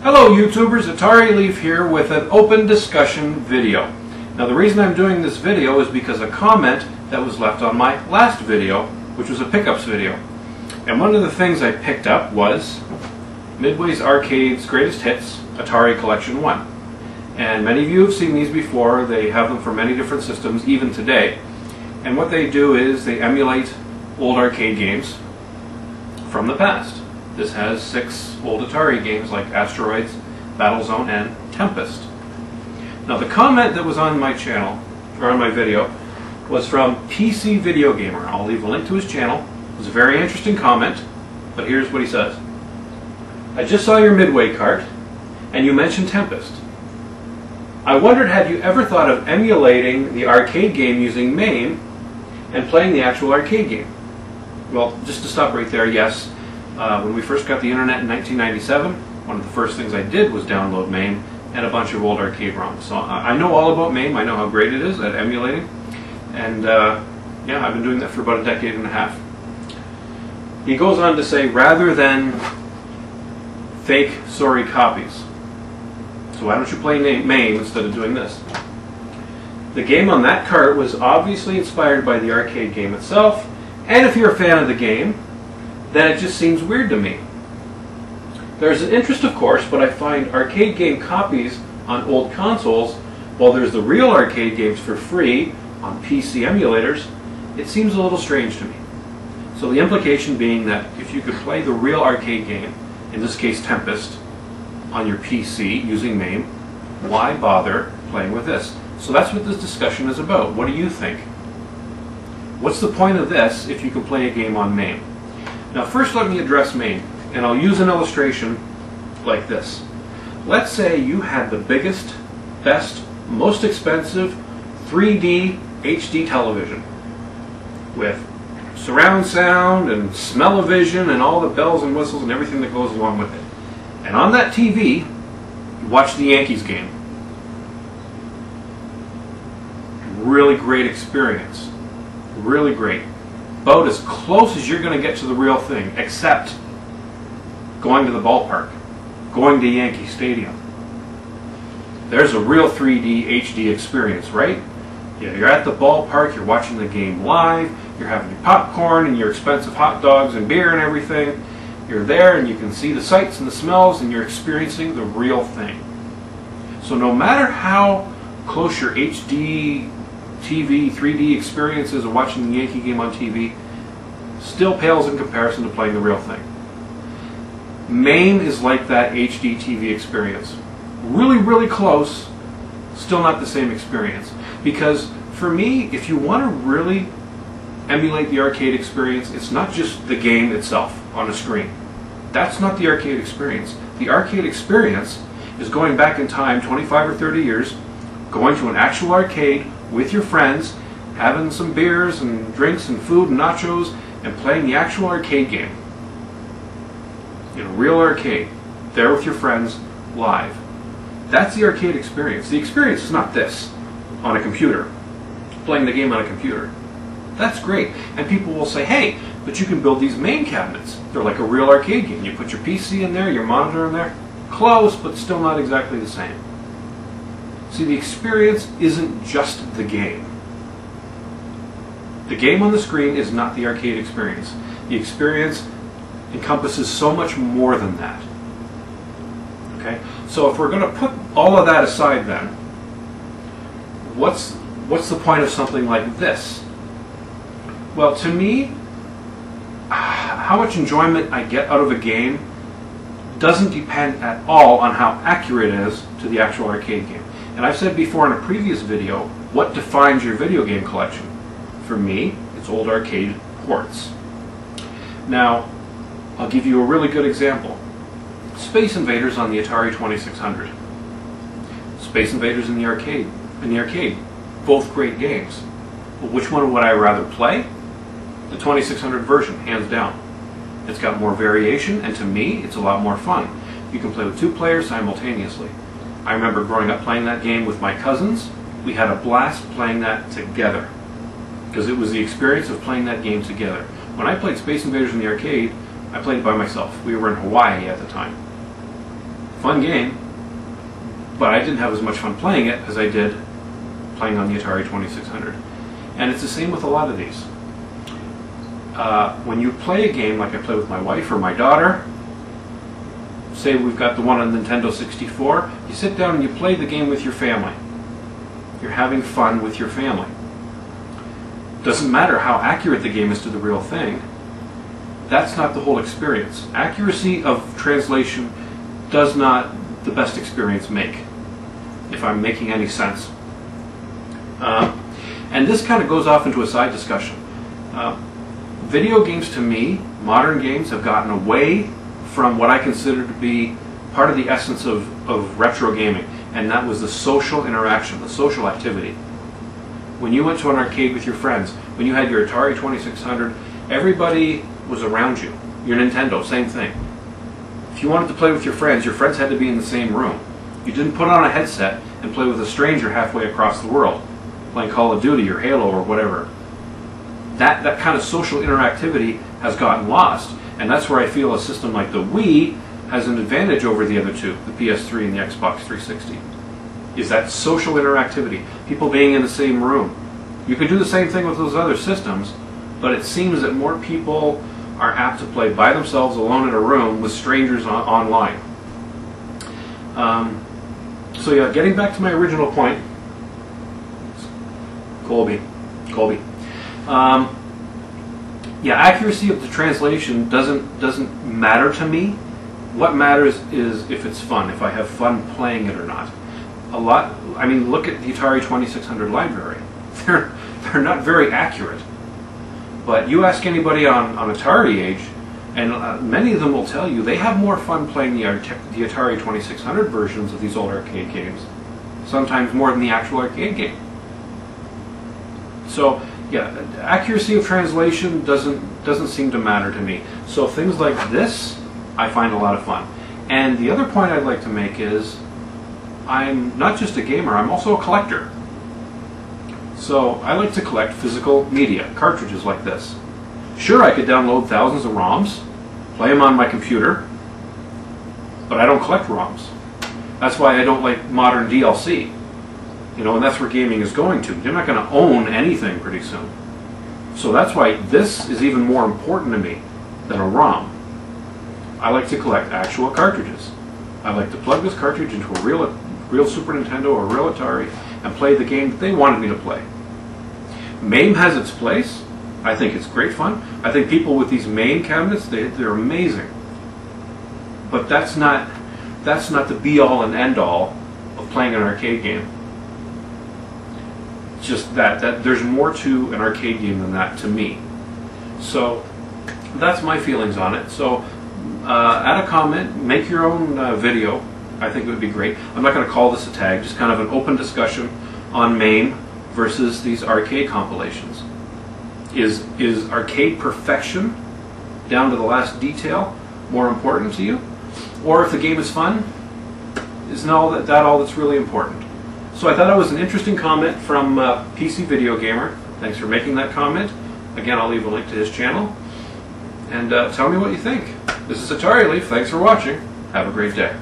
Hello YouTubers, AtariLeaf here with an open discussion video. Now the reason I'm doing this video is because a comment that was left on my last video, which was a pickups video. And one of the things I picked up was Midway's Arcade's Greatest Hits, Atari Collection 1. And many of you have seen these before. They have them for many different systems, even today. And what they do is they emulate old arcade games from the past. This has 6 old Atari games like Asteroids, Battlezone, and Tempest. Now the comment that was on my channel, or on my video, was from PC Video Gamer. I'll leave a link to his channel. It was a very interesting comment, but here's what he says. I just saw your Midway cart, and you mentioned Tempest. I wondered, had you ever thought of emulating the arcade game using Mame and playing the actual arcade game? Well, just to stop right there, yes. When we first got the internet in 1997, one of the first things I did was download Mame and a bunch of old arcade ROMs. So I know all about Mame. I know how great it is at emulating. And yeah, I've been doing that for about a decade and a half. He goes on to say, rather than fake sorry copies. So why don't you play Mame instead of doing this? The game on that cart was obviously inspired by the arcade game itself. And if you're a fan of the game, then it just seems weird to me. There's an interest, of course, but I find arcade game copies on old consoles, while there's the real arcade games for free on PC emulators, it seems a little strange to me. So the implication being that if you could play the real arcade game, in this case Tempest, on your PC using Mame, why bother playing with this? So that's what this discussion is about. What do you think? What's the point of this if you can play a game on Mame? Now first let me address Mame, and I'll use an illustration like this. Let's say you had the biggest, best, most expensive 3D HD television with surround sound and smell-o-vision and all the bells and whistles and everything that goes along with it. And on that TV, you watch the Yankees game. Really great experience. Really great. About as close as you're going to get to the real thing, except going to the ballpark, going to Yankee Stadium. There's a real 3D HD experience, right? Yeah, you're at the ballpark, you're watching the game live, you're having your popcorn and your expensive hot dogs and beer and everything. You're there and you can see the sights and the smells and you're experiencing the real thing. So no matter how close your HD TV, 3D experiences of watching the Yankee game on TV, still pales in comparison to playing the real thing. Mame is like that HD TV experience. Really, really close, still not the same experience. Because for me, if you want to really emulate the arcade experience, it's not just the game itself on a screen. That's not the arcade experience. The arcade experience is going back in time 25 or 30 years, going to an actual arcade with your friends, having some beers and drinks and food and nachos, and playing the actual arcade game. In a real arcade, there with your friends, live. That's the arcade experience. The experience is not this, on a computer, playing the game on a computer. That's great. And people will say, hey, but you can build these Mame cabinets. They're like a real arcade game. You put your PC in there, your monitor in there. Close, but still not exactly the same. See, the experience isn't just the game. The game on the screen is not the arcade experience. The experience encompasses so much more than that. Okay? So if we're going to put all of that aside then, what's the point of something like this? Well, to me, how much enjoyment I get out of a game doesn't depend at all on how accurate it is to the actual arcade game. And I've said before in a previous video, what defines your video game collection? For me, it's old arcade ports. Now, I'll give you a really good example. Space Invaders on the Atari 2600. Space Invaders in the arcade. Both great games. Well, which one would I rather play? The 2600 version, hands down. It's got more variation, and to me, it's a lot more fun. You can play with 2 players simultaneously. I remember growing up playing that game with my cousins. We had a blast playing that together, because it was the experience of playing that game together. When I played Space Invaders in the arcade, I played it by myself. We were in Hawaii at the time. Fun game, but I didn't have as much fun playing it as I did playing on the Atari 2600. And it's the same with a lot of these. When you play a game like I play with my wife or my daughter, say we've got the one on Nintendo 64, you sit down and you play the game with your family. You're having fun with your family. Doesn't matter how accurate the game is to the real thing. That's not the whole experience. Accuracy of translation does not the best experience make, if I'm making any sense. And this kind of goes off into a side discussion. Video games, to me, modern games, have gotten away from what I consider to be part of the essence of retro gaming, and that was the social interaction, the social activity. When you went to an arcade with your friends, when you had your Atari 2600, everybody was around you. Your Nintendo, same thing. If you wanted to play with your friends had to be in the same room. You didn't put on a headset and play with a stranger halfway across the world, playing Call of Duty or Halo or whatever. That kind of social interactivity has gotten lost, and that's where I feel a system like the Wii has an advantage over the other two, the PS3 and the Xbox 360. Is that social interactivity, people being in the same room. You could do the same thing with those other systems, but it seems that more people are apt to play by themselves alone in a room with strangers online. So yeah, getting back to my original point, Colby. Yeah, accuracy of the translation doesn't matter to me. What matters is if it's fun, if I have fun playing it or not. I mean, look at the Atari 2600 library. They're not very accurate. But you ask anybody on Atari age, and many of them will tell you they have more fun playing the Atari 2600 versions of these old arcade games, sometimes more than the actual arcade game. So yeah, accuracy of translation doesn't seem to matter to me. So things like this, I find a lot of fun. And the other point I'd like to make is, I'm not just a gamer, I'm also a collector. So I like to collect physical media, cartridges like this. Sure, I could download thousands of ROMs, play them on my computer, but I don't collect ROMs. That's why I don't like modern DLC. You know, and that's where gaming is going to. You're not going to own anything pretty soon. So that's why this is even more important to me than a ROM. I like to collect actual cartridges. I like to plug this cartridge into a real Super Nintendo or real Atari and play the game that they wanted me to play. Mame has its place. I think it's great fun. I think people with these Mame cabinets, they're amazing. But that's not the be-all and end-all of playing an arcade game. Just that there's more to an arcade game than that to me. So that's my feelings on it. So add a comment, make your own video. I think it would be great. I'm not going to call this a tag, just kind of an open discussion on Mame versus these arcade compilations. Is arcade perfection, down to the last detail, more important to you? Or if the game is fun, isn't all that's really important? So I thought it was an interesting comment from PC Video Gamer. Thanks for making that comment. Again, I'll leave a link to his channel. And tell me what you think. This is AtariLeaf. Thanks for watching. Have a great day.